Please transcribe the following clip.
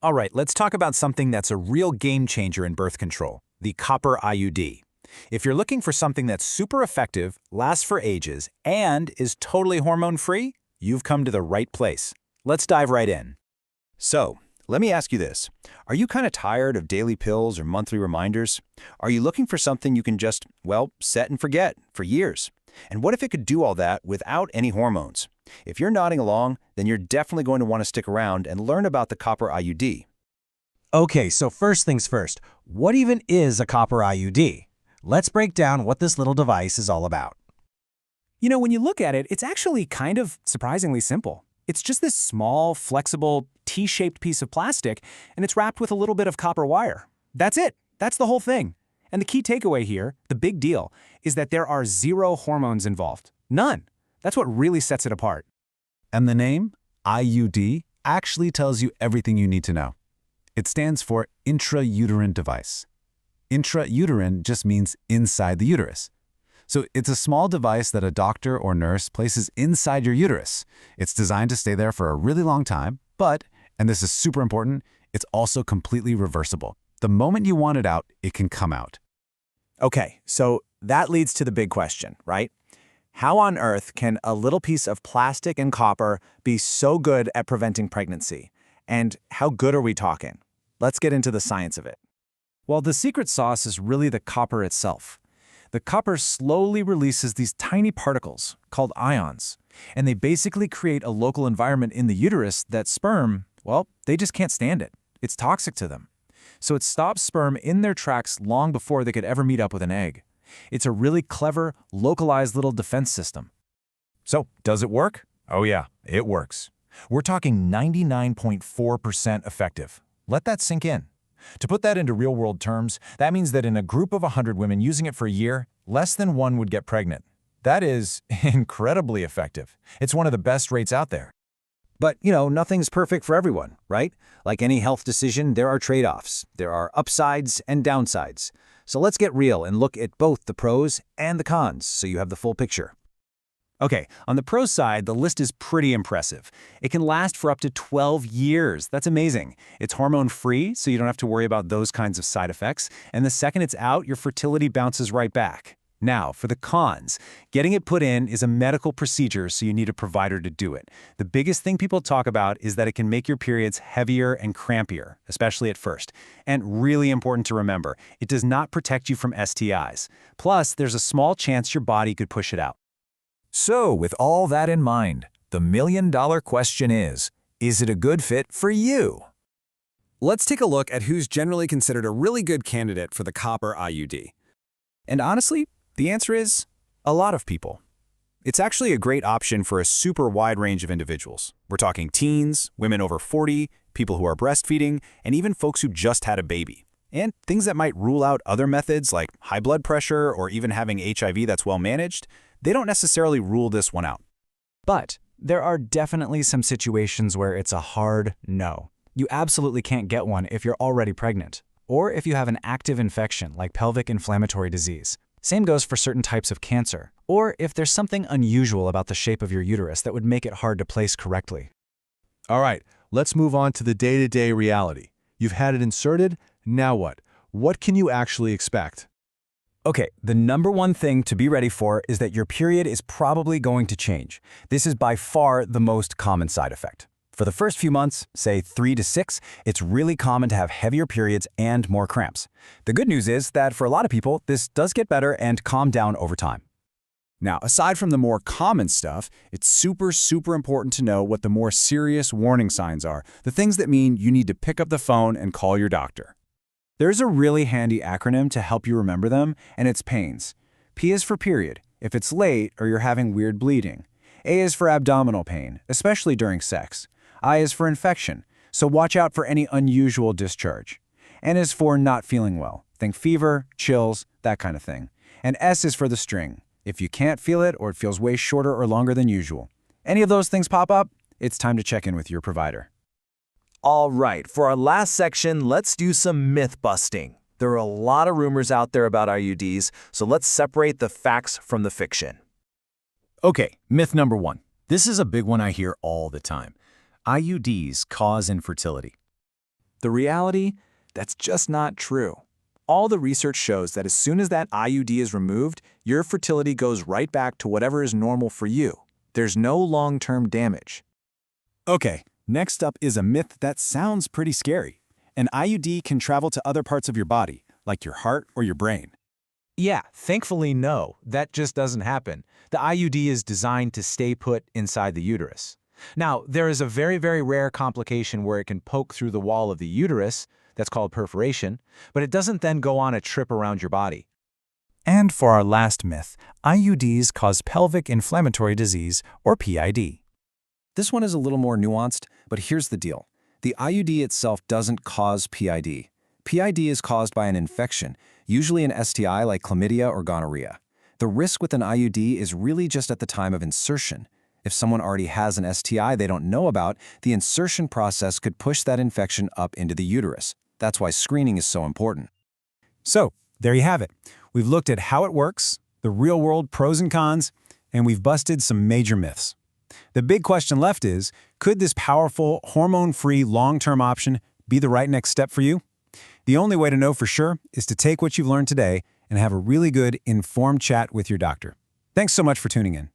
All right, let's talk about something that's a real game changer in birth control, the Copper IUD. If you're looking for something that's super effective, lasts for ages, and is totally hormone-free, you've come to the right place. Let's dive right in. So, let me ask you this. Are you kind of tired of daily pills or monthly reminders? Are you looking for something you can just, well, set and forget for years? And what if it could do all that without any hormones? If you're nodding along, then you're definitely going to want to stick around and learn about the Copper IUD. Okay, so first things first, what even is a Copper IUD? Let's break down what this little device is all about. You know, when you look at it, it's actually kind of surprisingly simple. It's just this small, flexible, T-shaped piece of plastic, and it's wrapped with a little bit of copper wire. That's it. That's the whole thing. And the key takeaway here, the big deal, is that there are 0 hormones involved. None. That's what really sets it apart. And the name, IUD, actually tells you everything you need to know. It stands for Intrauterine Device. Intrauterine just means inside the uterus. So it's a small device that a doctor or nurse places inside your uterus. It's designed to stay there for a really long time, but, and this is super important, it's also completely reversible. The moment you want it out, it can come out. Okay, so that leads to the big question, right? How on earth can a little piece of plastic and copper be so good at preventing pregnancy? And how good are we talking? Let's get into the science of it. Well, the secret sauce is really the copper itself. The copper slowly releases these tiny particles, called ions, and they basically create a local environment in the uterus that sperm, well, they just can't stand it. It's toxic to them. So it stops sperm in their tracks long before they could ever meet up with an egg. It's a really clever, localized little defense system. So, does it work? Oh yeah, it works. We're talking 99.4% effective. Let that sink in. To put that into real-world terms, that means that in a group of 100 women using it for a year, less than 1 would get pregnant. That is incredibly effective. It's one of the best rates out there. But, nothing's perfect for everyone, right? Like any health decision, there are trade-offs. There are upsides and downsides. So let's get real and look at both the pros and the cons so you have the full picture. Okay, on the pro side, the list is pretty impressive. It can last for up to 12 years. That's amazing. It's hormone-free, so you don't have to worry about those kinds of side effects. And the second it's out, your fertility bounces right back. Now, for the cons, getting it put in is a medical procedure, so you need a provider to do it. The biggest thing people talk about is that it can make your periods heavier and crampier, especially at first. And really important to remember, it does not protect you from STIs. Plus, there's a small chance your body could push it out. So, with all that in mind, the million-dollar question is it a good fit for you? Let's take a look at who's generally considered a really good candidate for the Copper IUD. And honestly, the answer is a lot of people. It's actually a great option for a super wide range of individuals. We're talking teens, women over 40, people who are breastfeeding, and even folks who just had a baby. And things that might rule out other methods like high blood pressure or even having HIV that's well managed, they don't necessarily rule this one out. But there are definitely some situations where it's a hard no. You absolutely can't get one if you're already pregnant, or if you have an active infection like pelvic inflammatory disease. Same goes for certain types of cancer, or if there's something unusual about the shape of your uterus that would make it hard to place correctly. All right, let's move on to the day-to-day reality. You've had it inserted, now what? What can you actually expect? Okay, the number one thing to be ready for is that your period is probably going to change. This is by far the most common side effect. For the first few months, say 3 to 6, it's really common to have heavier periods and more cramps. The good news is that for a lot of people, this does get better and calm down over time. Now, aside from the more common stuff, it's super important to know what the more serious warning signs are, the things that mean you need to pick up the phone and call your doctor. There's a really handy acronym to help you remember them, and it's PAINS. P is for period, if it's late or you're having weird bleeding. A is for abdominal pain, especially during sex. I is for infection, so watch out for any unusual discharge. N is for not feeling well. Think fever, chills, that kind of thing. And S is for the string, if you can't feel it or it feels way shorter or longer than usual. Any of those things pop up, it's time to check in with your provider. All right, for our last section, let's do some myth busting. There are a lot of rumors out there about IUDs, so let's separate the facts from the fiction. Okay, myth number 1. This is a big one I hear all the time. IUDs cause infertility. The reality? That's just not true. All the research shows that as soon as that IUD is removed, your fertility goes right back to whatever is normal for you. There's no long-term damage. Okay, next up is a myth that sounds pretty scary. An IUD can travel to other parts of your body, like your heart or your brain. Yeah, thankfully, no, that just doesn't happen. The IUD is designed to stay put inside the uterus. Now, there is a very, very rare complication where it can poke through the wall of the uterus, that's called perforation, but it doesn't then go on a trip around your body. And for our last myth, IUDs cause pelvic inflammatory disease, or PID. This one is a little more nuanced, but here's the deal. The IUD itself doesn't cause PID. PID is caused by an infection, usually an STI like chlamydia or gonorrhea. The risk with an IUD is really just at the time of insertion. If someone already has an STI they don't know about, the insertion process could push that infection up into the uterus. That's why screening is so important. So, there you have it. We've looked at how it works, the real-world pros and cons, and we've busted some major myths. The big question left is, could this powerful, hormone-free, long-term option be the right next step for you? The only way to know for sure is to take what you've learned today and have a really good, informed chat with your doctor. Thanks so much for tuning in.